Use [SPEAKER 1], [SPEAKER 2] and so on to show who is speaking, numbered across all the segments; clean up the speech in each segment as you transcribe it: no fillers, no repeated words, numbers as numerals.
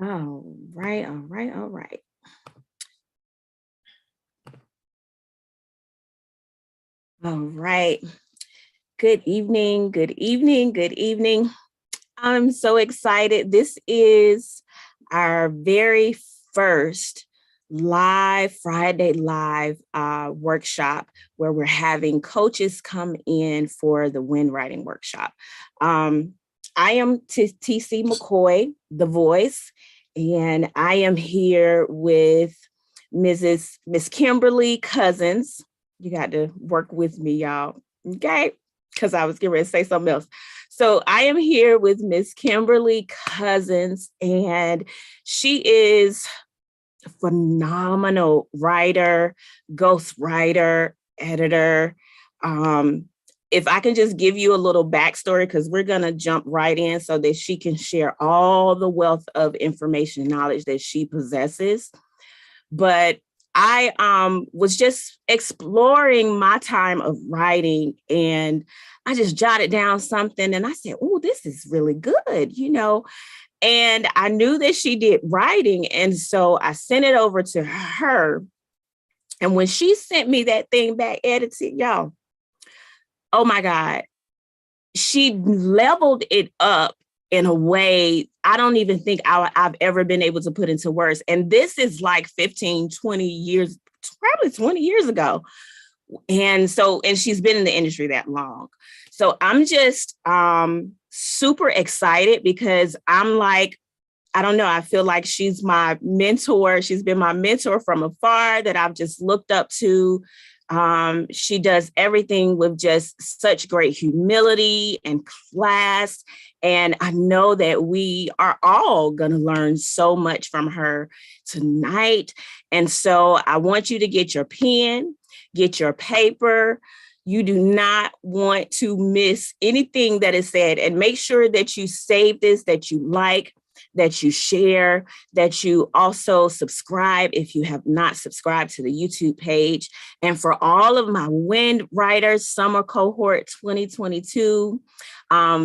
[SPEAKER 1] All right, all right, all right. All right. Good evening, good evening, good evening. I'm so excited. This is our very first live Friday live workshop where we're having coaches come in for the wind writing workshop. Um, I am TC McKoy, the voice, and I am here with Miss Kimberly Cousins. You got to work with me, y'all. Okay. Because I was getting ready to say something else. So I am here with Miss Kimberly Cousins, and she is a phenomenal writer, ghostwriter, editor. Um, if I can just give you a little backstory, because we're going to jump right in so that she can share all the wealth of information and knowledge that she possesses. But I was just exploring my time of writing, and I just jotted down something and I said, oh, this is really good, and I knew that she did writing. And so I sent it over to her. And when she sent me that thing back edited, y'all, oh my God, she leveled it up in a way I don't even think I've ever been able to put into words. And this is like 15, 20 years, probably 20 years ago. And she's been in the industry that long. So I'm just super excited because I'm like, I don't know, I feel like she's my mentor. She's been my mentor from afar that I've just looked up to. She does everything with just such great humility and class. And I know that we are all going to learn so much from her tonight. And so I want you to get your pen, get your paper. You do not want to miss anything that is said, and make sure that you save this, that you like, that you share, that you also subscribe if you have not subscribed to the YouTube page. And for all of my Wind Writers Summer Cohort 2022,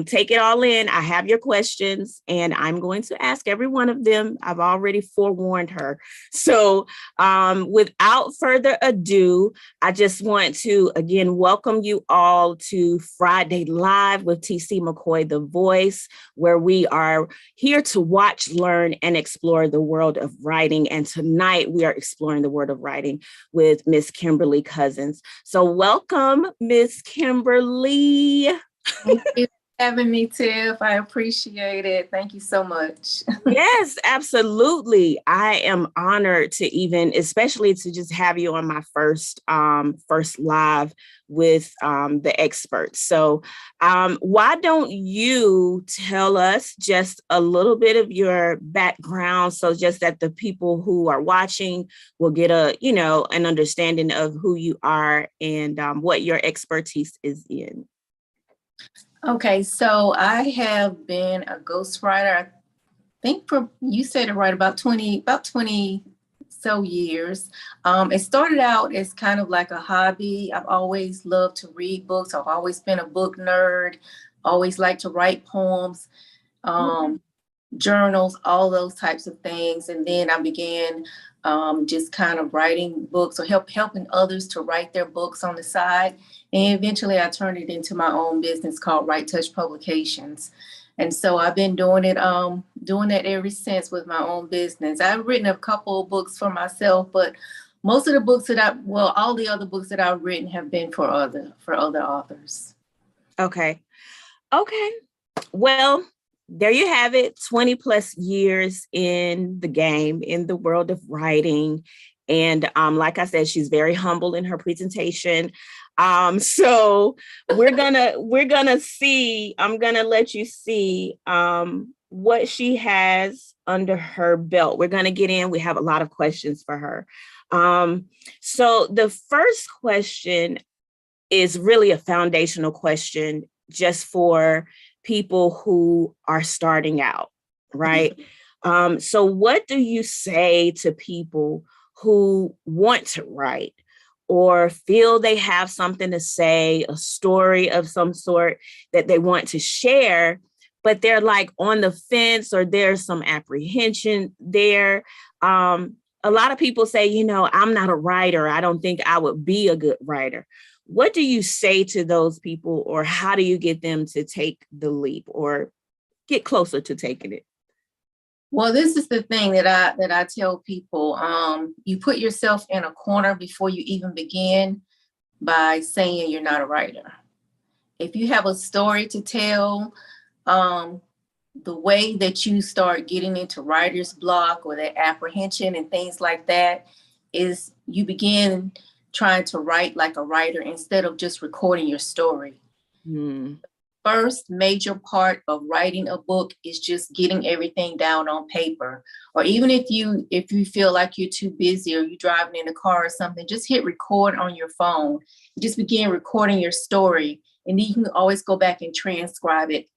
[SPEAKER 1] take it all in. I have your questions and I'm going to ask every one of them. I've already forewarned her. So without further ado, I just want to again welcome you all to Friday Live with TC McKoy, the voice, where we are here to watch, learn, and explore the world of writing. And tonight we are exploring the world of writing with Miss Kimberly Cousins. So welcome, Miss Kimberly.
[SPEAKER 2] Thank you for having me, Tiff. I appreciate it. Thank you so much.
[SPEAKER 1] Yes, absolutely. I am honored to especially to just have you on my first live with the experts. So why don't you tell us just a little bit of your background, so just that the people who are watching will get an understanding of who you are and what your expertise is in.
[SPEAKER 2] Okay, so I have been a ghostwriter, I think you said it right, about 20 so years. It started out as kind of like a hobby. I've always loved to read books. I've always been a book nerd, always liked to write poems, journals, all those types of things. And then I began just kind of writing books or helping others to write their books on the side. And eventually I turned it into my own business called Right Touch Publications. And so I've been doing that ever since with my own business. I've written a couple of books for myself, but most of the books all the other books that I've written have been for other authors.
[SPEAKER 1] Okay. Well, there you have it. 20 plus years in the game, in the world of writing. And like I said, she's very humble in her presentation. So we're gonna see, I'm gonna let you see what she has under her belt. We're gonna get in. We have a lot of questions for her. So the first question is really a foundational question just for people who are starting out, right? So what do you say to people who want to write or feel they have something to say, a story of some sort that they want to share, but they're like on the fence or there's some apprehension there. A lot of people say, I'm not a writer. I don't think I would be a good writer. What do you say to those people, or how do you get them to take the leap or get closer to taking it?
[SPEAKER 2] Well, this is the thing that I tell people. You put yourself in a corner before you even begin by saying you're not a writer. If you have a story to tell, the way that you start getting into writer's block or that apprehension and things like that is you begin trying to write like a writer instead of just recording your story. First major part of writing a book is just getting everything down on paper. Or even if you feel like you're too busy or you're driving in a car or something, just hit record on your phone. Just begin recording your story, and then you can always go back and transcribe it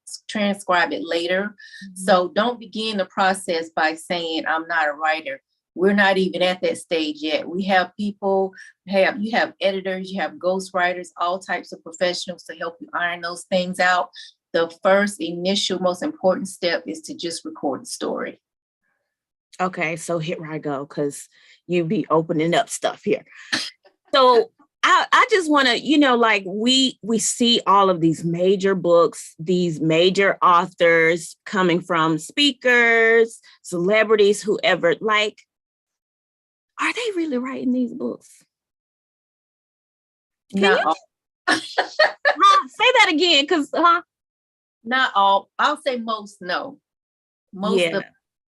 [SPEAKER 2] later. So don't begin the process by saying I'm not a writer. We're not even at that stage yet. We have people, you have editors, you have ghostwriters, all types of professionals to help you iron those things out. The first initial, most important step is to just record the story.
[SPEAKER 1] Okay, so here I go, because you be opening up stuff here. So I just want to, like we see all of these major books, these major authors coming from speakers, celebrities, whoever, like, are they really writing these books?
[SPEAKER 2] Not all.
[SPEAKER 1] Say that again, because
[SPEAKER 2] not all. I'll say most no. Most of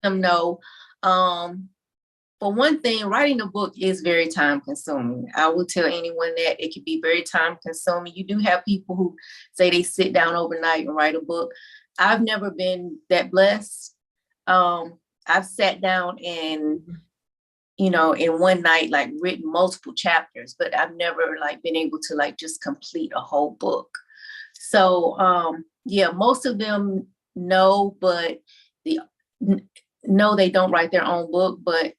[SPEAKER 2] them no. For one thing, writing a book is very time consuming. I will tell anyone that it can be very time consuming. You do have people who say they sit down overnight and write a book. I've never been that blessed. I've sat down and in one night, like written multiple chapters, but I've never like been able to like just complete a whole book. So most of them know, but no, they don't write their own book, but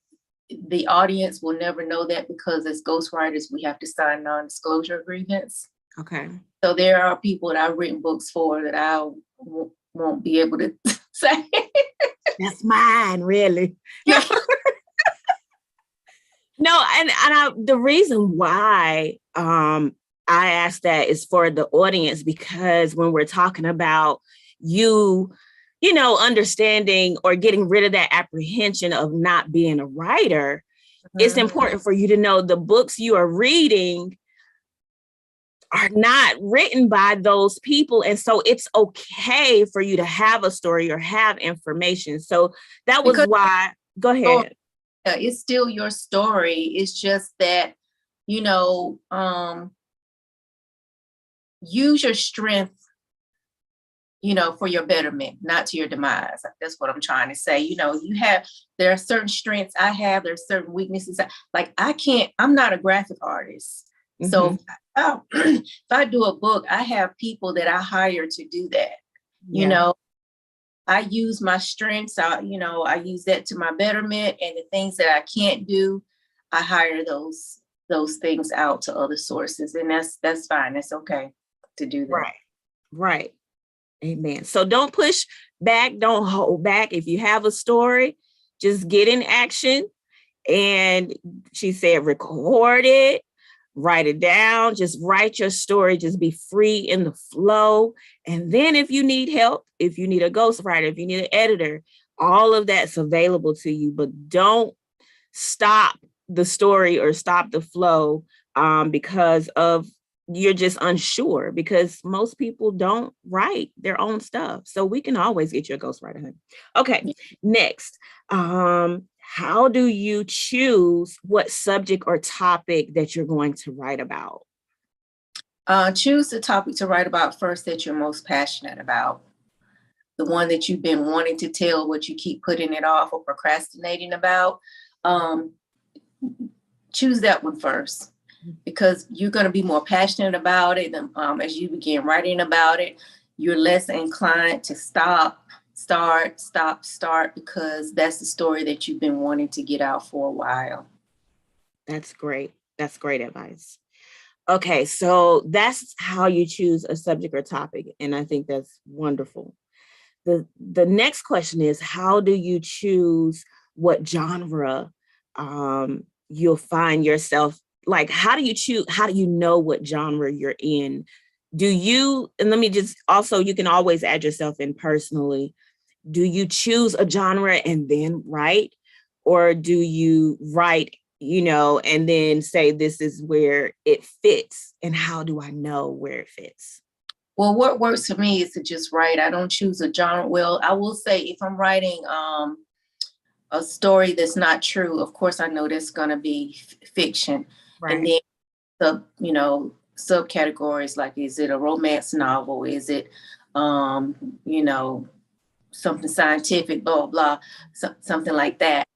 [SPEAKER 2] the audience will never know that because as ghostwriters, we have to sign non-disclosure agreements.
[SPEAKER 1] Okay.
[SPEAKER 2] So there are people that I've written books for that I won't be able to say.
[SPEAKER 1] That's mine, really.
[SPEAKER 2] Yeah.
[SPEAKER 1] No, and the reason why I asked that is for the audience, because when we're talking about understanding or getting rid of that apprehension of not being a writer, it's important for you to know the books you are reading are not written by those people. And so it's okay for you to have a story or have information. So that was why, go ahead.
[SPEAKER 2] It's still your story. It's just that, use your strength, for your betterment, not to your demise. That's what I'm trying to say. There are certain strengths I have, there's certain weaknesses. Like I'm not a graphic artist. Mm-hmm. So if I do a book, I have people that I hire to do that. Yeah. I use my strengths. I use that to my betterment, and the things that I can't do, I hire those things out to other sources. And that's fine. That's okay to do that.
[SPEAKER 1] Right. Amen. So don't push back. Don't hold back. If you have a story, just get in action. And she said, record it, write it down, just write your story, just be free in the flow. And then if you need help, if you need a ghostwriter, if you need an editor, all of that's available to you, but don't stop the story or stop the flow because of you're just unsure, because most people don't write their own stuff. So we can always get you a ghostwriter. Honey. Okay, next. How do you choose what subject or topic that you're going to write about?
[SPEAKER 2] Choose the topic to write about first that you're most passionate about. The one that you've been wanting to tell, what you keep putting it off or procrastinating about. Choose that one first, because you're going to be more passionate about it. As you begin writing about it, you're less inclined to start, because that's the story that you've been wanting to get out for a while.
[SPEAKER 1] That's great. That's great advice. Okay, so that's how you choose a subject or topic. And I think that's wonderful. the next question is, how do you choose what genre you'll find yourself? Like, how do you know what genre you're in? And let me just also, you can always add yourself in personally. Do you choose a genre and then write? Or do you write, and then say, this is where it fits? And how do I know where it fits?
[SPEAKER 2] Well, what works for me is to just write. I don't choose a genre. Well, I will say if I'm writing a story that's not true, of course I know that's going to be fiction.
[SPEAKER 1] Right.
[SPEAKER 2] And then subcategories, like, is it a romance novel? Is it something scientific, blah blah, something like that.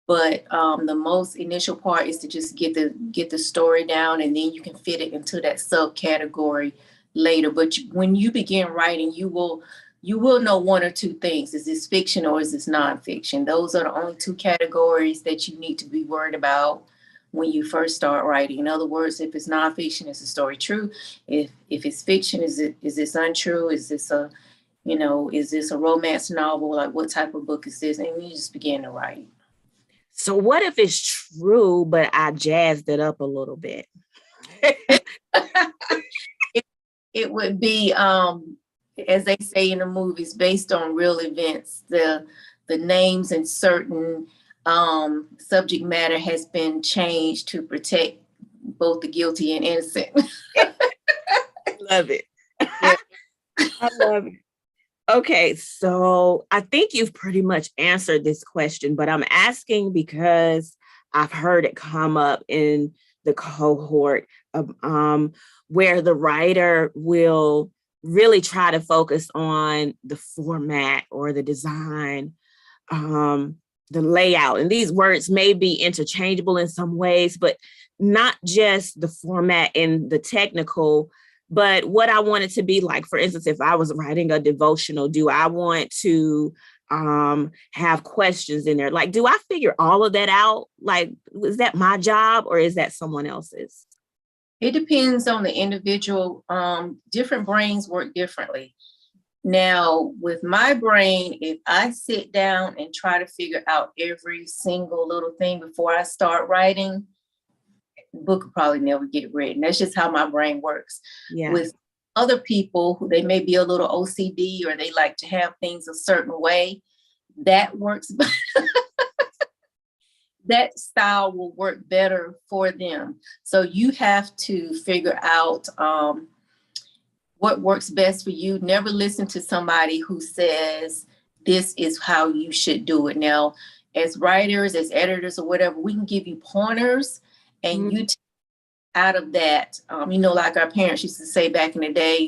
[SPEAKER 2] But the most initial part is to just get the story down, and then you can fit it into that subcategory later. But when you begin writing, you will know one or two things. Is this fiction or is this nonfiction? Those are the only two categories that you need to be worried about when you first start writing. In other words, if it's nonfiction, is the story true? If it's fiction, is this untrue? Is this a romance novel? Like, what type of book is this? And you just begin to write.
[SPEAKER 1] So what if it's true, but I jazzed it up a little bit?
[SPEAKER 2] It would be, as they say in the movies, based on real events. The names and certain subject matter has been changed to protect both the guilty and innocent.
[SPEAKER 1] Love it. Yeah. I love it. Okay, so I think you've pretty much answered this question, but I'm asking because I've heard it come up in the cohort of, where the writer will really try to focus on the format or the design, the layout. And these words may be interchangeable in some ways, but not just the format and the technical, but what I want it to be like. For instance, if I was writing a devotional, do I want to have questions in there? Like, do I figure all of that out? Like, is that my job or is that someone else's?
[SPEAKER 2] It depends on the individual. Different brains work differently. Now, with my brain, if I sit down and try to figure out every single little thing before I start writing, the book will probably never get written. That's just how my brain works.
[SPEAKER 1] Yeah.
[SPEAKER 2] With other people who they may be a little OCD or they like to have things a certain way, that works. That style will work better for them. So you have to figure out what works best for you. Never listen to somebody who says this is how you should do it. Now, as writers, as editors or whatever, we can give you pointers, and you take out of that, like our parents used to say back in the day,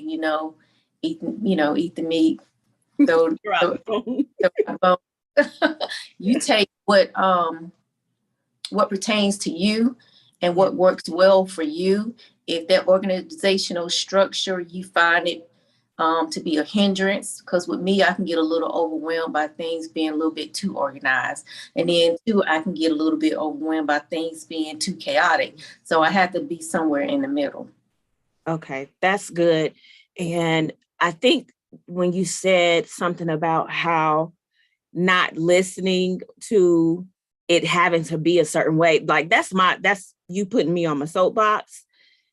[SPEAKER 2] eat the meat, throw the bone. You take what pertains to you and what works well for you. If that organizational structure, you find it to be a hindrance, because with me, I can get a little overwhelmed by things being a little bit too organized. And then too, I can get a little bit overwhelmed by things being too chaotic. So I have to be somewhere in the middle.
[SPEAKER 1] Okay, that's good. And I think when you said something about how not listening to it having to be a certain way, like that's you putting me on my soapbox,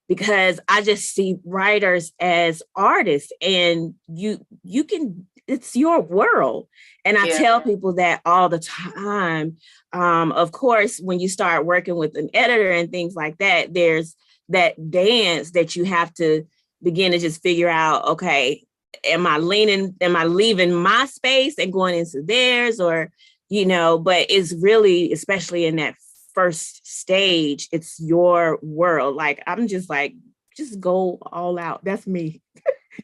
[SPEAKER 1] because I just see writers as artists, and you can, it's your world. And I tell people that all the time. Of course, when you start working with an editor and things like that, there's that dance that you have to begin to just figure out, okay, am I leaving my space and going into theirs, or, but it's really, especially in that first stage, it's your world. Like, I'm just like, just go all out. That's me.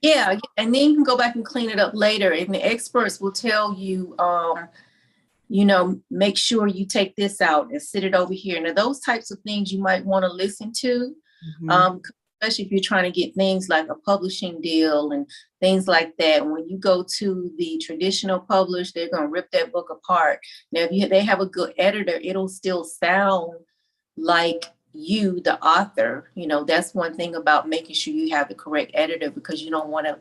[SPEAKER 2] Yeah. And then you can go back and clean it up later. And the experts will tell you, make sure you take this out and sit it over here. Now, those types of things you might want to listen to, especially if you're trying to get things like a publishing deal and things like that. When you go to the traditional publish, they're going to rip that book apart. Now, if they have a good editor, it'll still sound like you, the author. That's one thing about making sure you have the correct editor, because you don't want to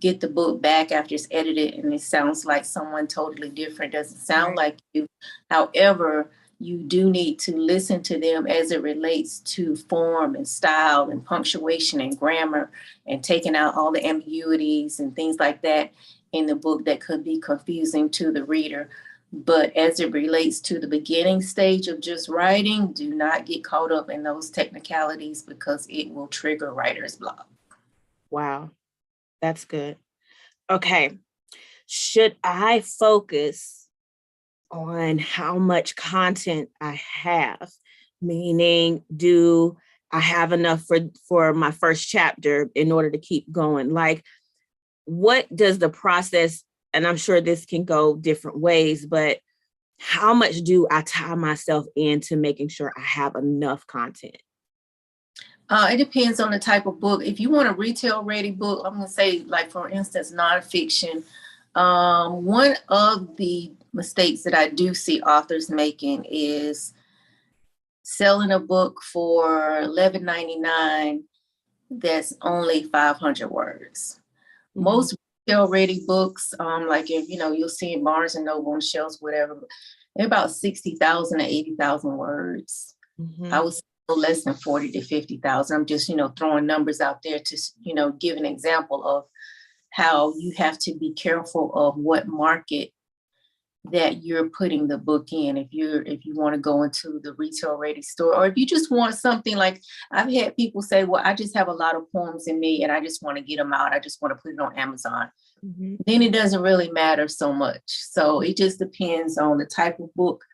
[SPEAKER 2] get the book back after it's edited and it sounds like someone totally different, doesn't sound like you. However, you do need to listen to them as it relates to form and style and punctuation and grammar and taking out all the ambiguities and things like that in the book that could be confusing to the reader. But as it relates to the beginning stage of just writing, do not get caught up in those technicalities because it will trigger writer's block.
[SPEAKER 1] Wow, that's good. Okay, should I focus on how much content I have? Meaning, do I have enough for my first chapter in order to keep going? Like, what does the process, and I'm sure this can go different ways, but how much do I tie myself into making sure I have enough content?
[SPEAKER 2] It depends on the type of book. If you want a retail ready book, I'm going to say, like, for instance, nonfiction. One of the mistakes that I do see authors making is selling a book for $11.99 that's only 500 words. Mm-hmm. Most retail ready books, like if you'll see in Barnes and Noble on shelves, whatever, they're about 60,000 to 80,000 words. Mm-hmm. I was less than 40 to 50,000. I'm just, throwing numbers out there to, give an example of how you have to be careful of what market that you're putting the book in. If you want to go into the retail ready store, or if you just want something, like I've had people say, well, I just have a lot of poems in me and I just want to get them out. I just want to put it on Amazon. Mm-hmm. Then it doesn't really matter so much. So it just depends on the type of book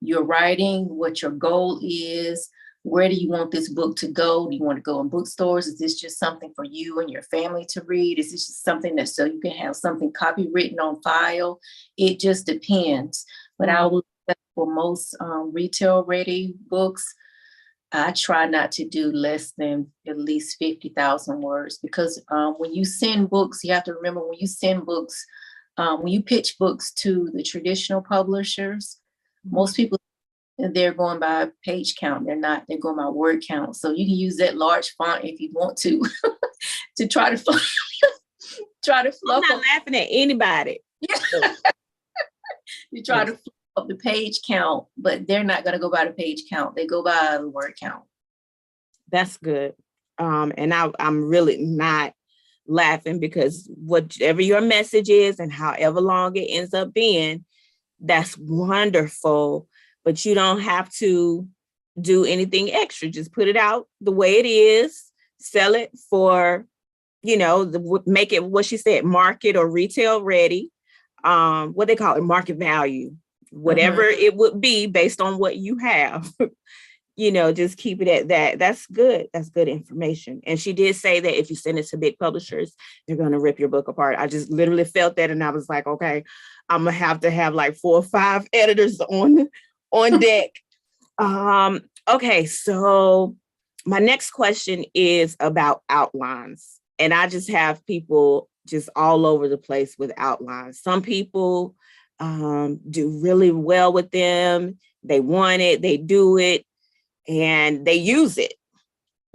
[SPEAKER 2] you're writing, what your goal is. Where do you want this book to go? Do you want to go in bookstores? Is this just something for you and your family to read? Is this just something that so you can have something copywritten on file? It just depends. But I will say for most retail ready books, I try not to do less than at least 50,000 words, because when you send books, you have to remember, when you send books, when you pitch books to the traditional publishers, most people, they're going by page count. They're going by word count. So you can use that large font if you want to, to try to fluff
[SPEAKER 1] I'm not laughing at anybody.
[SPEAKER 2] You try to fluff up the page count, but they're not going to go by the page count. They go by the word count.
[SPEAKER 1] That's good. And I'm really not laughing, because whatever your message is and however long it ends up being, that's wonderful. But you don't have to do anything extra. Just put it out the way it is, sell it for, make it, what she said, market or retail ready. What they call it, market value, whatever it would be based on what you have. Just keep it at that. That's good. That's good information. And she did say that if you send it to big publishers, they're going to rip your book apart. I just literally felt that. And I was like, okay, I'm going to have like 4 or 5 editors on deck. Okay, so my next question is about outlines. And I just have people just all over the place with outlines. Some people do really well with them. They want it, they do it, and they use it.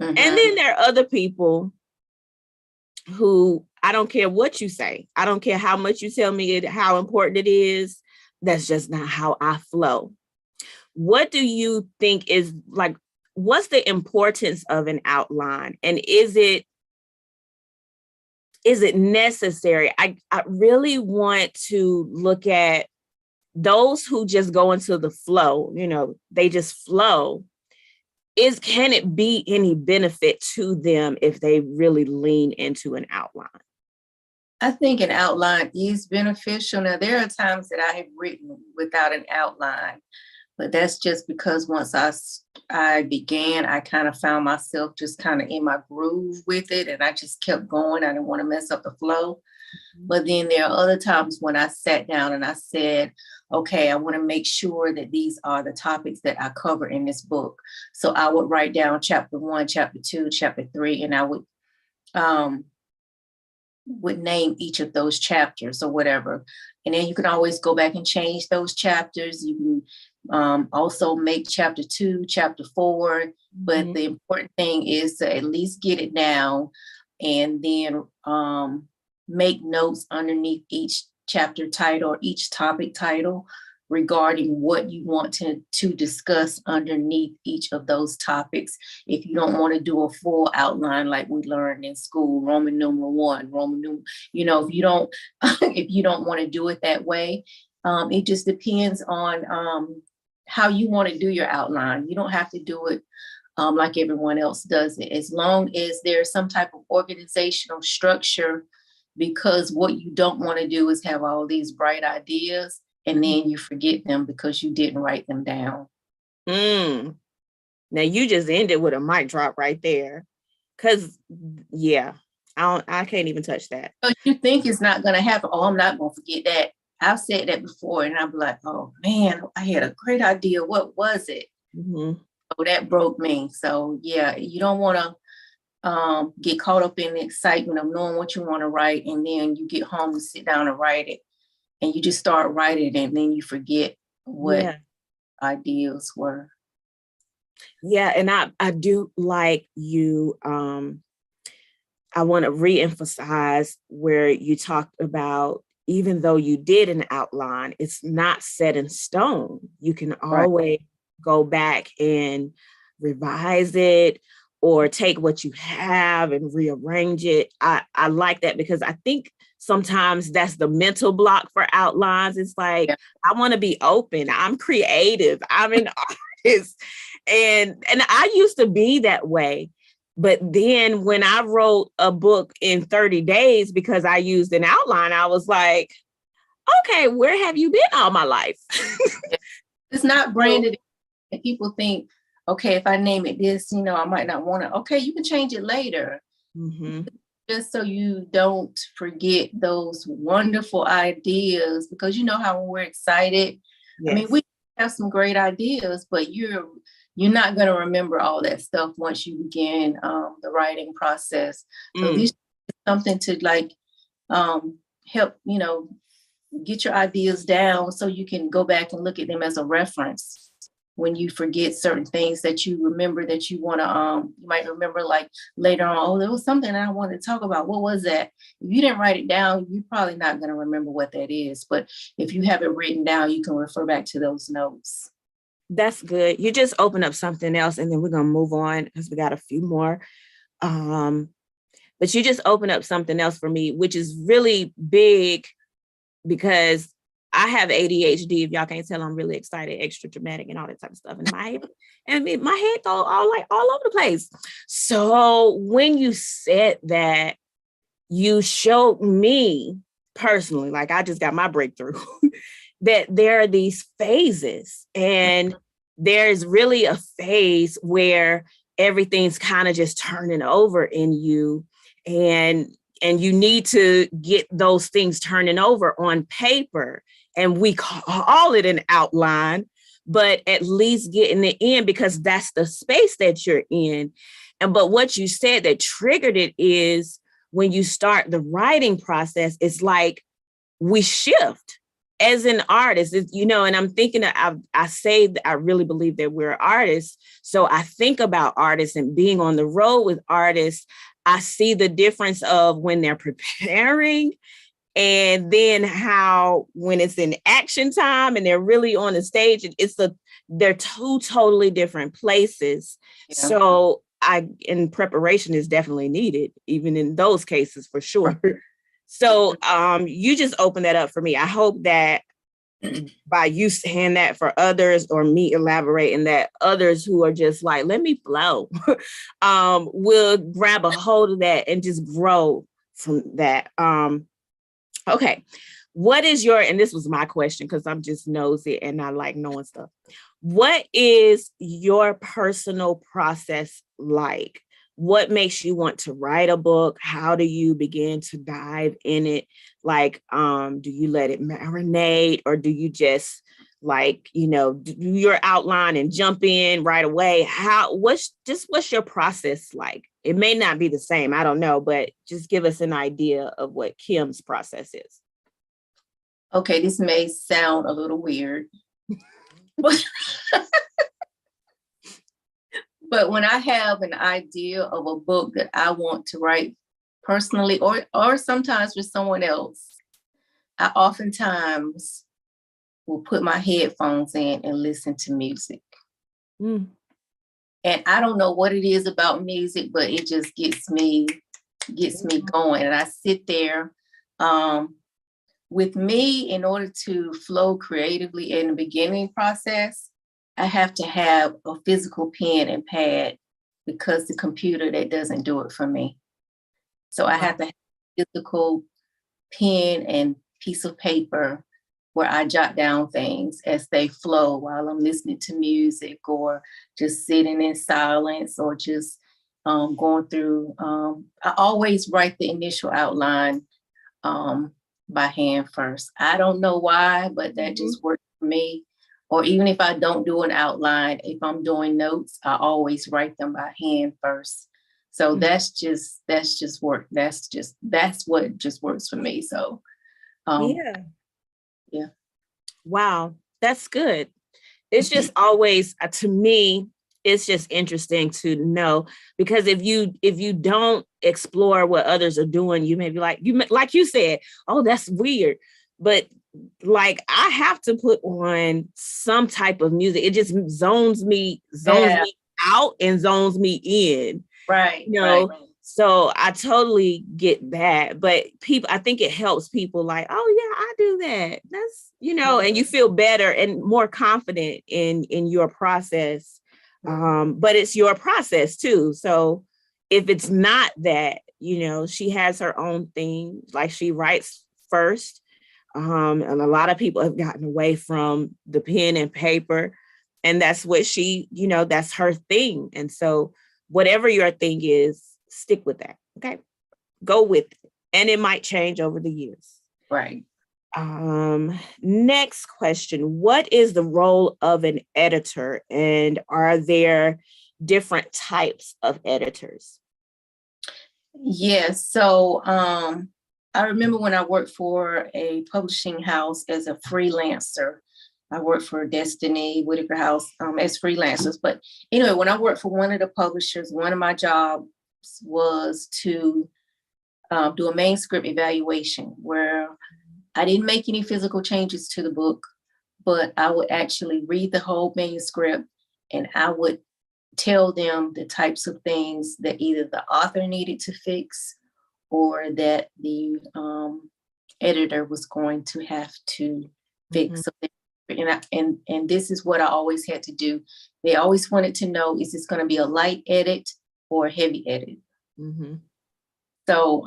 [SPEAKER 1] Mm-hmm. And then there are other people who, I don't care what you say. I don't care how much you tell me how important it is. That's just not how I flow. What do you think is, like, what's the importance of an outline? And is it necessary? I really want to look at those who just go into the flow, they just flow. Can it be any benefit to them if they really lean into an outline?
[SPEAKER 2] I think an outline is beneficial. Now, there are times that I have written without an outline, but that's just because once I began, I kind of found myself just kind of in my groove with it, and I just kept going. I didn't want to mess up the flow. Mm-hmm. But then there are other times when I sat down and I said, okay, I want to make sure that these are the topics that I cover in this book. So I would write down chapter 1, chapter 2, chapter 3, and I would name each of those chapters or whatever. And then you can always go back and change those chapters. You can also make chapter 2, chapter 4. But the important thing is to at least get it down, and then make notes underneath each chapter title or each topic title regarding what you want to discuss underneath each of those topics. If you don't want to do a full outline like we learned in school, Roman numeral 1, Roman numeral, if you don't if you don't want to do it that way, it just depends on how you want to do your outline. You don't have to do it like everyone else does it, as long as there's some type of organizational structure, because what you don't want to do is have all these bright ideas and then you forget them because you didn't write them down.
[SPEAKER 1] Now you just ended with a mic drop right there. Cause I can't even touch that.
[SPEAKER 2] So you think it's not going to happen. Oh, I'm not going to forget that. I've said that before and I'm like, oh man, I had a great idea. What was it?
[SPEAKER 1] Mm-hmm.
[SPEAKER 2] Oh, that broke me. So yeah, you don't want to get caught up in the excitement of knowing what you want to write. And then you get home and sit down and write it. And you just start writing it and then you forget what ideas were.
[SPEAKER 1] Yeah, and I do like you. I want to reemphasize where you talked about, even though you did an outline, it's not set in stone. You can always go back and revise it or take what you have and rearrange it. I like that because I think sometimes that's the mental block for outlines. It's like, I want to be open. I'm creative. I'm an artist. And I used to be that way. But then when I wrote a book in 30 days because I used an outline, I was like, okay, where have you been all my life?
[SPEAKER 2] It's not branded. And people think, okay, if I name it this, I might not want to. Okay, you can change it later. Mm-hmm. Just so you don't forget those wonderful ideas, because you know how when we're excited, I mean, we have some great ideas, but you're not going to remember all that stuff once you begin the writing process. So this is something to help, get your ideas down so you can go back and look at them as a reference when you forget certain things that you remember that you want to, you might remember like later on, oh, there was something I wanted to talk about. What was that? If you didn't write it down, you're probably not going to remember what that is. But if you have it written down, you can refer back to those notes.
[SPEAKER 1] That's good. You just open up something else and then we're going to move on because we got a few more. But you just open up something else for me, which is really big because I have ADHD. If y'all can't tell, I'm really excited, extra dramatic and all that type of stuff in my head. And my head go all over the place. So when you said that, you showed me personally, like I just got my breakthrough, that there are these phases, and there's really a phase where everything's kind of just turning over in you, and you need to get those things turning over on paper, and we call it an outline, but at least getting it in because that's the space that you're in. But what you said that triggered it is when you start the writing process, it's like we shift as an artist, and I'm thinking, I say that I really believe that we're artists. So I think about artists and being on the road with artists. I see the difference of when they're preparing and then how when it's in action time and they're really on the stage, they're two totally different places. Yeah. So preparation is definitely needed, even in those cases for sure. So you just open that up for me. I hope that by you saying that for others or me elaborating that, others who are just like, let me flow, will grab a hold of that and just grow from that. Okay. What is and this was my question because I'm just nosy and I like knowing stuff. What is your personal process like? What makes you want to write a book? How do you begin to dive in it? Like, do you let it marinate, or do you just do your outline and jump in right away? What's your process like? It may not be the same. I don't know, but just give us an idea of what Kim's process is.
[SPEAKER 2] Okay, this may sound a little weird. But when I have an idea of a book that I want to write personally, or sometimes with someone else, I oftentimes will put my headphones in and listen to music.
[SPEAKER 1] Mm.
[SPEAKER 2] And I don't know what it is about music, but it just gets me going. And I sit there. With me, in order to flow creatively in the beginning process, I have to have a physical pen and pad, because the computer, that doesn't do it for me. So I have to have a physical pen and piece of paper where I jot down things as they flow while I'm listening to music, or just sitting in silence, or just going through. I always write the initial outline by hand first. I don't know why, but that just works for me. Or even if I don't do an outline, if I'm doing notes, I always write them by hand first. So that's just work. That's what just works for me. So
[SPEAKER 1] Yeah.
[SPEAKER 2] Yeah.
[SPEAKER 1] Wow, that's good. It's just always, to me, it's just interesting to know, because if you don't explore what others are doing, you may be like you said, oh, that's weird. But like, I have to put on some type of music. It just zones me out and zones me in.
[SPEAKER 2] Right.
[SPEAKER 1] Right.
[SPEAKER 2] Right.
[SPEAKER 1] So I totally get that. But I think it helps people like, oh yeah, I do that. That's, and you feel better and more confident in your process. But it's your process too. So if it's not that, she has her own thing, like she writes first. And a lot of people have gotten away from the pen and paper, and that's what that's her thing. And so whatever your thing is, stick with that. Okay. Go with it. And it might change over the years.
[SPEAKER 2] Right.
[SPEAKER 1] Next question. What is the role of an editor, and are there different types of editors?
[SPEAKER 2] Yes. So I remember when I worked for a publishing house as a freelancer. I worked for Destiny, Whitaker House as freelancers. But anyway, when I worked for one of the publishers, one of my jobs was to do a manuscript evaluation, where I didn't make any physical changes to the book, but I would actually read the whole manuscript, and I would tell them the types of things that either the author needed to fix, or that the editor was going to have to fix. And this is what I always had to do. They always wanted to know, is this going to be a light edit or a heavy edit? Mm-hmm. So,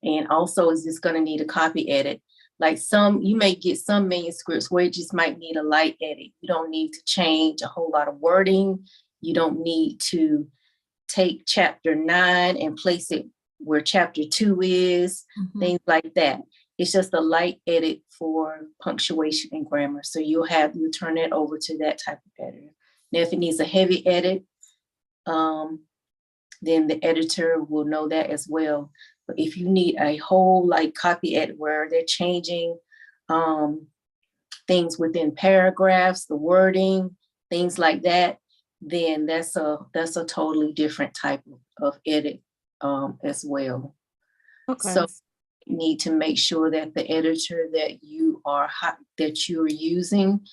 [SPEAKER 2] and also, is this going to need a copy edit? Like you may get some manuscripts where it just might need a light edit. You don't need to change a whole lot of wording. You don't need to take chapter 9 and place it where chapter 2 is, things like that. It's just a light edit for punctuation and grammar. So you'll turn that over to that type of editor. Now, if it needs a heavy edit, then the editor will know that as well. But if you need a whole copy edit where they're changing things within paragraphs, the wording, things like that, then that's a totally different type of edit as well. Okay. So you need to make sure that the editor that you're using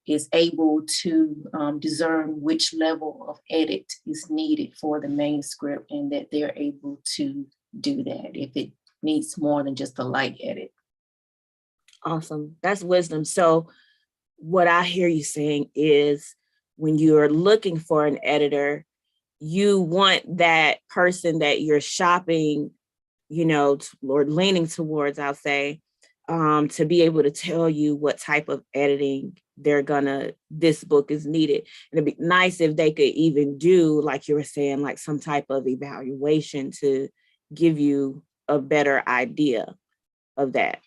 [SPEAKER 2] is able to discern which level of edit is needed for the manuscript, and that they're able to do that if it needs more than just a light edit.
[SPEAKER 1] Awesome. That's wisdom. So what I hear you saying is, when you're looking for an editor, you want that person that you're shopping, or leaning towards, I'll say, to be able to tell you what type of editing this book is needed. And it'd be nice if they could even do, like you were saying, like some type of evaluation to give you a better idea of that.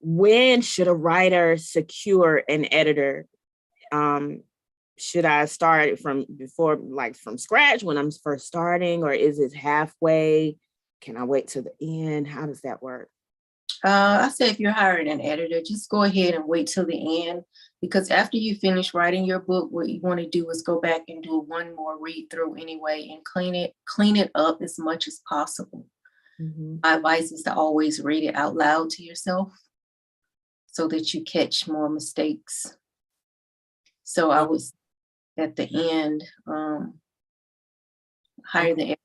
[SPEAKER 1] When should a writer secure an editor? Should I start from scratch when I'm first starting, or is it halfway? Can I wait till the end? How does that work?
[SPEAKER 2] I say if you're hiring an editor, just go ahead and wait till the end, because after you finish writing your book, what you want to do is go back and do one more read through anyway and clean it up as much as possible.
[SPEAKER 1] Mm-hmm.
[SPEAKER 2] My advice is to always read it out loud to yourself so that you catch more mistakes. So I was at the end, hire the editor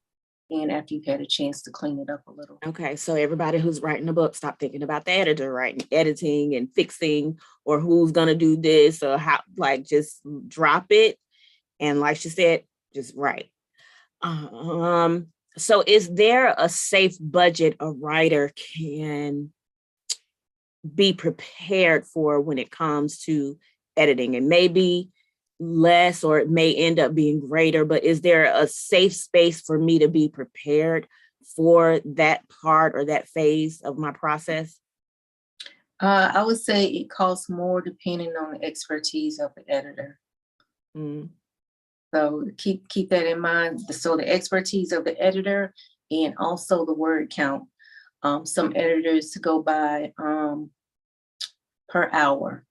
[SPEAKER 2] in after you've had a chance to clean it up a little.
[SPEAKER 1] Okay, so everybody who's writing a book, stop thinking about the editor, right? Editing and fixing, or who's gonna do this, or how. Like, just drop it, and like she said, just write. So is there a safe budget a writer can be prepared for when it comes to editing? It may be less or it may end up being greater, but is there a safe space for me to be prepared for that part or that phase of my process?
[SPEAKER 2] I would say it costs more depending on the expertise of the editor.
[SPEAKER 1] Mm.
[SPEAKER 2] So keep that in mind. So the expertise of the editor and also the word count. Some editors go by per hour,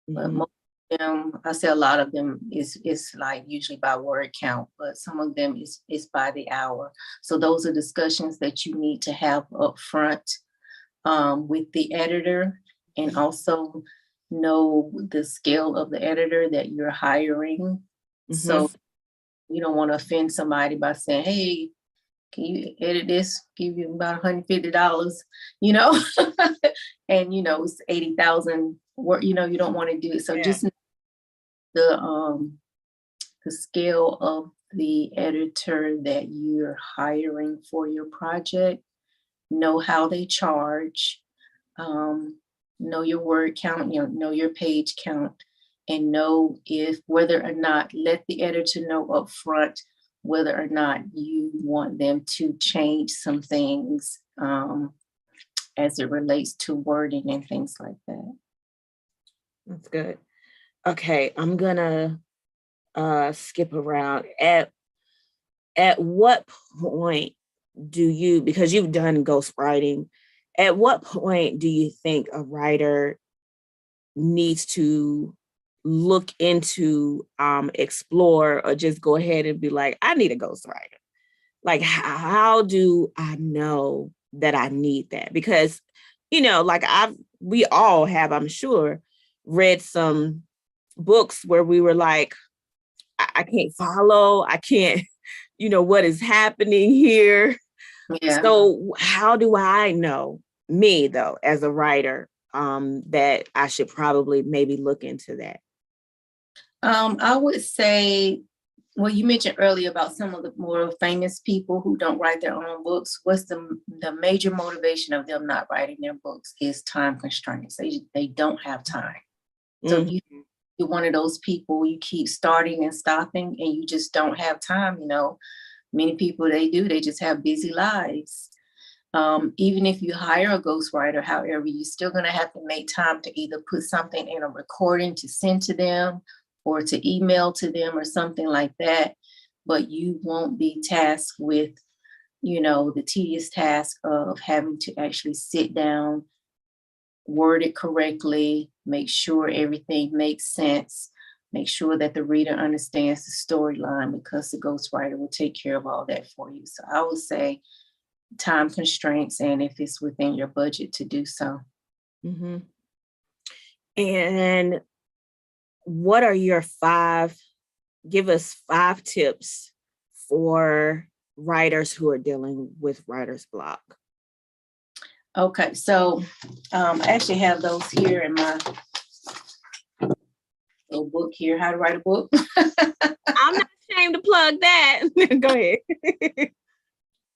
[SPEAKER 2] but
[SPEAKER 1] Mhm.
[SPEAKER 2] most of them, I say a lot of them is like usually by word count, but some of them is by the hour. So those are discussions that you need to have up front with the editor, and also know the scale of the editor that you're hiring. So
[SPEAKER 1] Mhm.
[SPEAKER 2] you don't want to offend somebody by saying, hey, can you edit this? Give you about $150, you know, and it's 80,000 work, you don't want to do it. So
[SPEAKER 1] Yeah.
[SPEAKER 2] just the scale of the editor that you're hiring for your project, know how they charge, um, know your word count, know your page count, and know if whether or not, let the editor know up front whether or not you want them to change some things as it relates to wording and things like that.
[SPEAKER 1] That's good. Okay, I'm gonna skip around. At what point do you, because you've done ghostwriting, at what point do you think a writer needs to look into, explore, or just go ahead and be like, I need a ghostwriter? Like, how do I know that I need that? Because, like we all have, I'm sure, read some books where we were like, I can't follow, I can't, what is happening here?
[SPEAKER 2] Yeah.
[SPEAKER 1] So how do I know, me though, as a writer, that I should probably maybe look into that?
[SPEAKER 2] I would say, well, you mentioned earlier about some of the more famous people who don't write their own books. What's the major motivation of them not writing their books is time constraints. They don't have time. So
[SPEAKER 1] Mhm.
[SPEAKER 2] you're one of those people, you keep starting and stopping and you just don't have time. Many people, they just have busy lives. Even if you hire a ghostwriter, however, you're still going to have to make time to either put something in a recording to send to them or to email to them or something like that. But you won't be tasked with, the tedious task of having to actually sit down, word it correctly, make sure everything makes sense, make sure that the reader understands the storyline, because the ghostwriter will take care of all that for you. So I would say time constraints and if it's within your budget to do so.
[SPEAKER 1] Mhm. And what are your give us 5 tips for writers who are dealing with writer's block?
[SPEAKER 2] Okay, so I actually have those here in my little book here, How to Write a Book.
[SPEAKER 1] I'm not ashamed to plug that. Go ahead.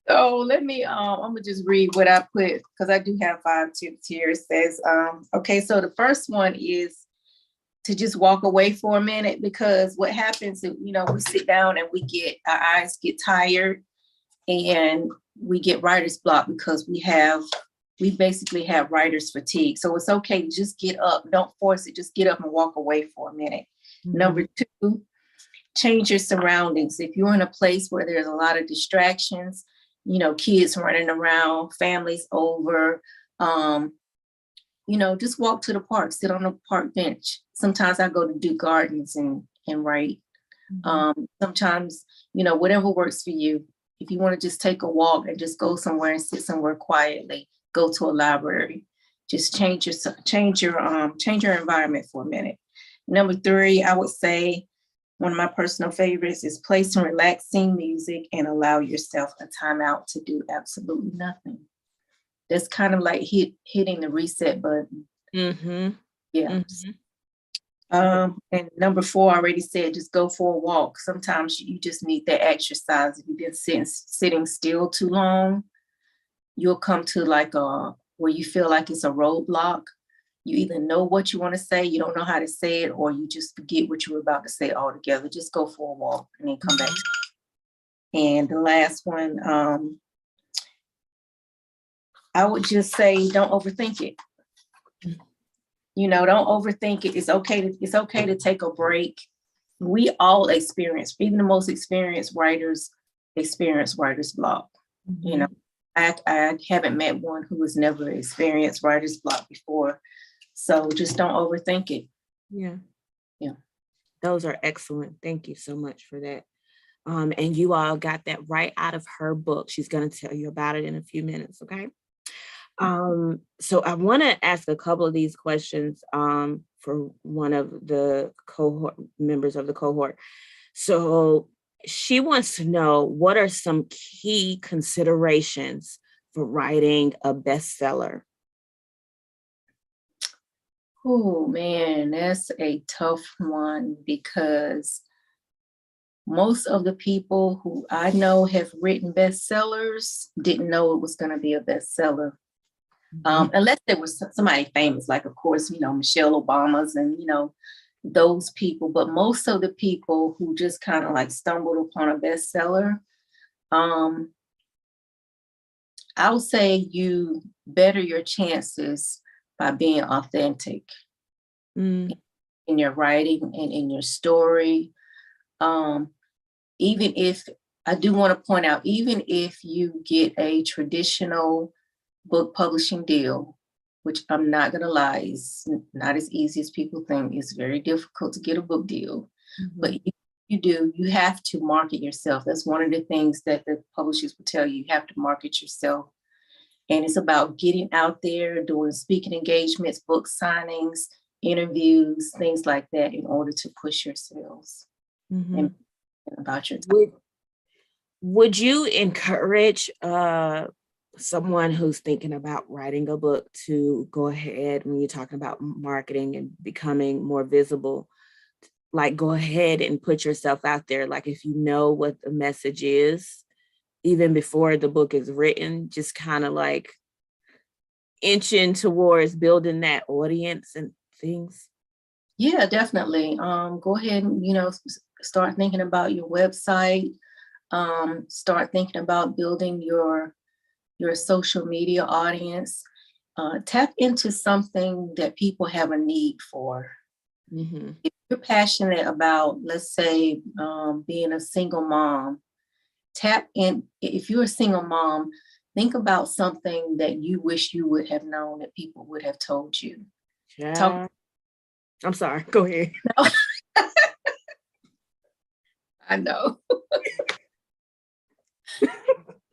[SPEAKER 2] So let me, I'm gonna just read what I put, because I do have 5 tips here. It says, okay, so the first one is to just walk away for a minute, because what happens is, we sit down and our eyes get tired and we get writer's block because we basically have writer's fatigue. So it's okay to just get up. Don't force it. Just get up and walk away for a minute.
[SPEAKER 1] Mhm.
[SPEAKER 2] Number 2, change your surroundings. If you're in a place where there's a lot of distractions, kids running around, families over, just walk to the park, sit on the park bench. Sometimes I go to do gardens and write. Sometimes, whatever works for you. If you want to just take a walk and just go somewhere and sit somewhere quietly, go to a library. Just change your environment for a minute. Number 3, I would say one of my personal favorites is play some relaxing music and allow yourself a timeout to do absolutely nothing. That's kind of like hitting the reset button.
[SPEAKER 1] Mm-hmm.
[SPEAKER 2] Yeah. And number 4, I already said, just go for a walk. Sometimes you just need that exercise. If you've been sitting still too long, you'll come to like where you feel like it's a roadblock. You either know what you want to say, you don't know how to say it, or you just forget what you were about to say altogether. Just go for a walk and then come back. And the last one, I would just say, don't overthink it. Don't overthink it. It's okay to take a break. We all experience, even the most experienced writers experience writer's block. I haven't met one who has never experienced writer's block before. So just don't overthink it.
[SPEAKER 1] Yeah.
[SPEAKER 2] Yeah.
[SPEAKER 1] Those are excellent. Thank you so much for that. And you all got that right out of her book. She's going to tell you about it in a few minutes. Okay. So I want to ask a couple of these questions for one of the cohort members of the cohort. So she wants to know, what are some key considerations for writing a bestseller?
[SPEAKER 2] Oh man, that's a tough one, because most of the people who I know have written bestsellers didn't know it was going to be a bestseller. Unless there was somebody famous, like, of course, Michelle Obama's and, those people. But most of the people who just kind of like stumbled upon a bestseller, I would say you better your chances by being authentic in your writing and in your story. Even if, I do want to point out, even if you get a traditional book publishing deal, which I'm not going to lie, is not as easy as people think. It's very difficult to get a book deal. But you have to market yourself. That's one of the things that the publishers will tell you. You have to market yourself. And it's about getting out there, doing speaking engagements, book signings, interviews, things like that, in order to push your sales and about your time.
[SPEAKER 1] Would you encourage someone who's thinking about writing a book to go ahead, when you're talking about marketing and becoming more visible, like go ahead and put yourself out there? Like, if you know what the message is, even before the book is written, just kind of like inching towards building that audience and things?
[SPEAKER 2] Yeah, definitely. Go ahead and, start thinking about your website. Start thinking about building your social media audience. Tap into something that people have a need for. If you're passionate about, let's say, being a single mom, tap in. If you're a single mom, think about something that you wish you would have known that people would have told you.
[SPEAKER 1] Yeah. I'm sorry, go ahead.
[SPEAKER 2] No. I know.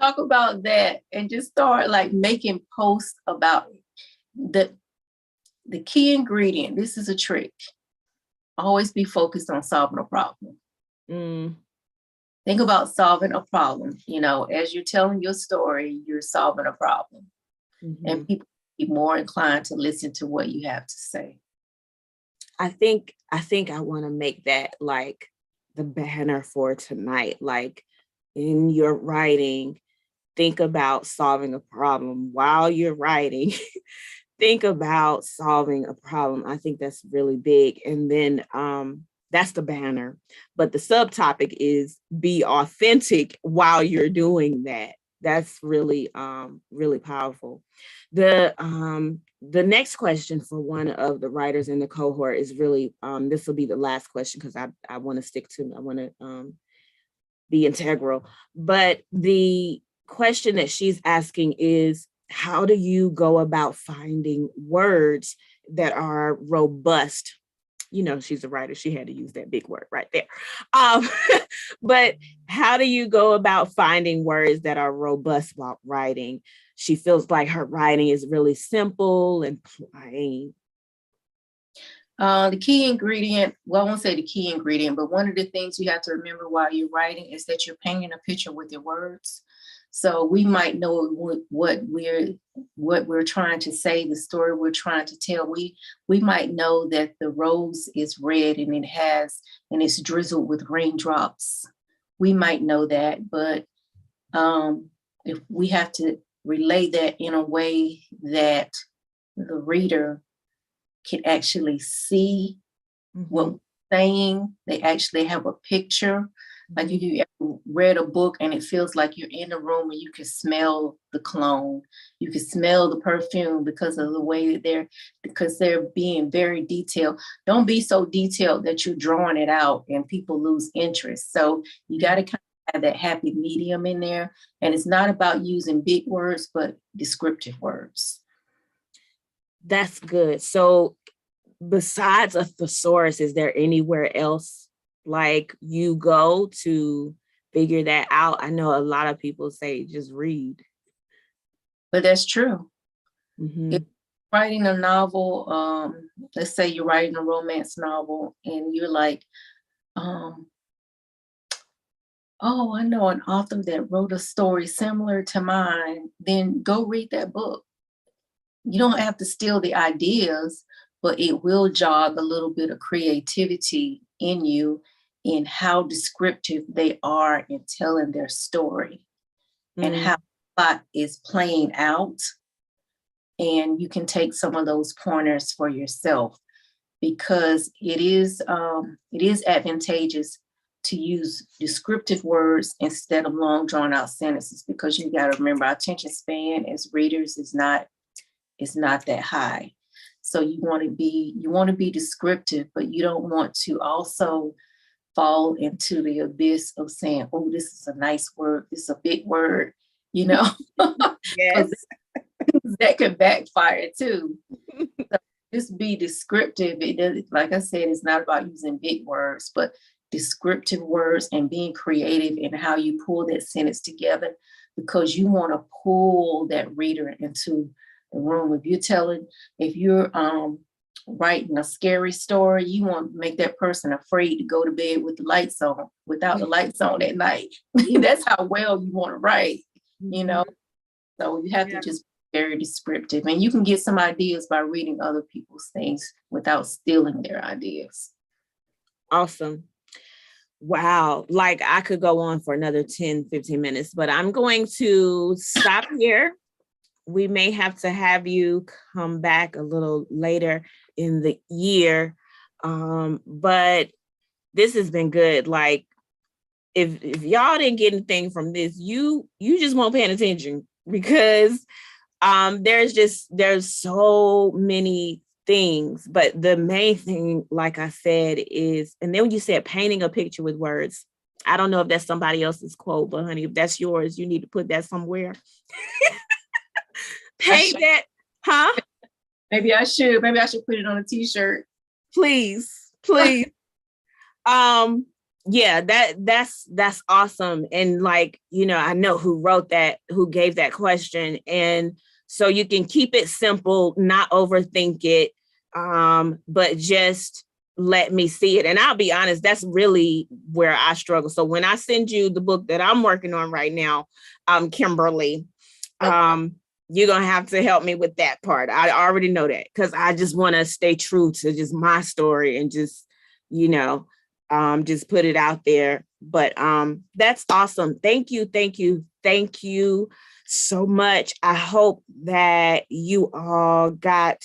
[SPEAKER 2] Talk about that and just start like making posts about it. The key ingredient, this is a trick. Always be focused on solving a problem. Think about solving a problem. As you're telling your story, you're solving a problem. And people be more inclined to listen to what you have to say.
[SPEAKER 1] I think I want to make that like the banner for tonight. Like, in your writing, think about solving a problem while you're writing. Think about solving a problem. I think that's really big. And then that's the banner. But the subtopic is be authentic while you're doing that. That's really, really powerful. The next question for one of the writers in the cohort is really, this will be the last question, because I want to be integral. But the question that she's asking is, how do you go about finding words that are robust? You know, she's a writer. She had to use that big word right there. Um, but how do you go about finding words that are robust while writing? She feels like her writing is really simple and plain.
[SPEAKER 2] The key ingredient, well, I won't say the key ingredient, but one of the things you have to remember while you're writing is that you're painting a picture with your words. So we might know what we're trying to say, the story we're trying to tell. We might know that the rose is red and it's drizzled with raindrops. We might know that, but if we have to relay that in a way that the reader can actually see what we're saying, they actually have a picture. Like if you ever read a book and it feels like you're in a room and you can smell the cologne, you can smell the perfume because of the way that they're being very detailed. Don't be so detailed that you're drawing it out and people lose interest. So you got to kind of have that happy medium in there. And it's not about using big words, but descriptive words.
[SPEAKER 1] That's good. So besides a thesaurus, is there anywhere else like you go to figure that out? I know a lot of people say just read.
[SPEAKER 2] But that's true.
[SPEAKER 1] Mm-hmm.
[SPEAKER 2] If writing a novel, let's say you're writing a romance novel and you're like, oh, I know an author that wrote a story similar to mine, then go read that book. You don't have to steal the ideas, but it will jog a little bit of creativity in you in how descriptive they are in telling their story and how the plot is playing out. And you can take some of those pointers for yourself, because it is advantageous to use descriptive words instead of long drawn out sentences, because you got to remember our attention span as readers is not that high. So you want to be descriptive, but you don't want to also fall into the abyss of saying, oh, this is a nice word, this is a big word, Yes. That could backfire too. So just be descriptive. It does, like I said, it's not about using big words, but descriptive words and being creative in how you pull that sentence together, because you want to pull that reader into the room. If you're writing a scary story, you want to make that person afraid to go to bed with the lights on, without the lights on at night. That's how well you want to write, So you have to just be very descriptive, and you can get some ideas by reading other people's things without stealing their ideas.
[SPEAKER 1] Awesome. Wow. Like I could go on for another 10, 15 minutes, but I'm going to stop here. We may have to have you come back a little later in the year. But this has been good. Like if y'all didn't get anything from this, you just won't paying attention, because there's so many things, but the main thing, like I said, is, and then when you said painting a picture with words, I don't know if that's somebody else's quote, but honey, if that's yours, you need to put that somewhere. Paint that, huh?
[SPEAKER 2] Maybe I should put it on a t-shirt.
[SPEAKER 1] Please. Yeah, that's awesome. And like, I know who wrote that, who gave that question. And so you can keep it simple, not overthink it, but just let me see it. And I'll be honest, that's really where I struggle. So when I send you the book that I'm working on right now, Kimberly, you're going to have to help me with that part. I already know that, because I just want to stay true to just my story and just, just put it out there. But that's awesome. Thank you so much. I hope that you all got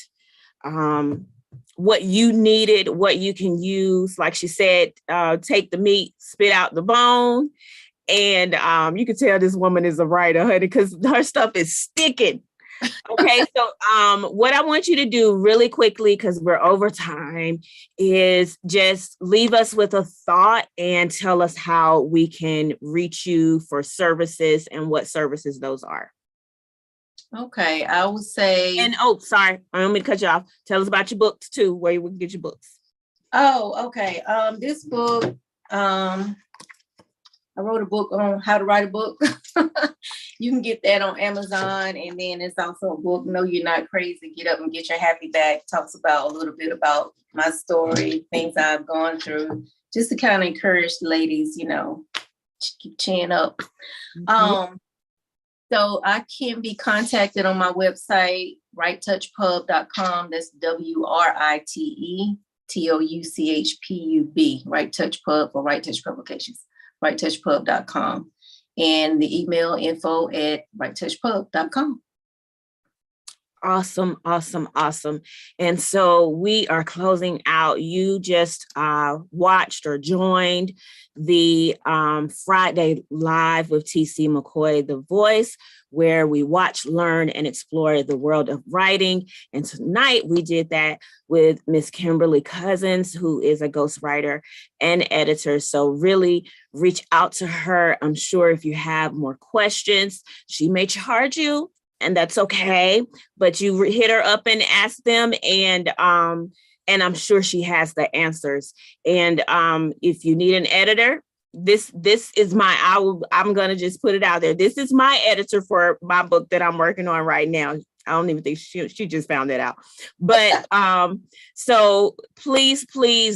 [SPEAKER 1] what you needed, what you can use. Like she said, take the meat, spit out the bone. And you can tell this woman is a writer, honey, because her stuff is sticking. Okay, so what I want you to do really quickly, because we're over time, is just leave us with a thought and tell us how we can reach you for services and what services those are.
[SPEAKER 2] Okay, I would say.
[SPEAKER 1] And sorry, I don't mean to cut you off. Tell us about your books too, where you can get your books.
[SPEAKER 2] Oh, okay. This book, I wrote a book on how to write a book. You can get that on Amazon. And then it's also a book, No, You're Not Crazy. Get Up and Get Your Happy Back. Talks about a little bit about my story, things I've gone through, just to kind of encourage the ladies, keep chin up.
[SPEAKER 1] Mm-hmm.
[SPEAKER 2] So I can be contacted on my website, righttouchpub.com. That's WRITETOUCHPUB, Right Touch Pub or Right Touch Publications, righttouchpub.com. And the email info@righttouchpub.com.
[SPEAKER 1] Awesome, awesome, awesome. And so we are closing out. You just watched or joined the Friday Live with TC McKoy, The Voice, where we watch, learn, and explore the world of writing. And tonight we did that with Miss Kimberly Cousins, who is a ghostwriter and editor. So really reach out to her. I'm sure if you have more questions, she may charge you, and that's okay. But you hit her up and ask them, and I'm sure she has the answers. And if you need an editor, this is I'm gonna just put it out there. This is my editor for my book that I'm working on right now. I don't even think she just found that out. But so please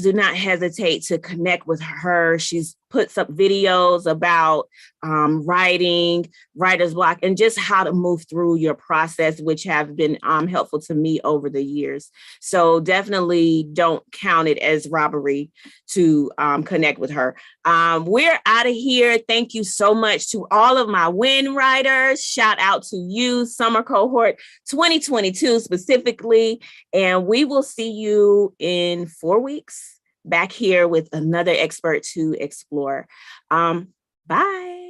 [SPEAKER 1] do not hesitate to connect with her. She's puts up videos about writing, writer's block, and just how to move through your process, which have been helpful to me over the years. So definitely don't count it as robbery to connect with her. We're out of here. Thank you so much to all of my win writers. Shout out to you, summer cohort 2022 specifically. And we will see you in 4 weeks back here with another expert to explore. Bye.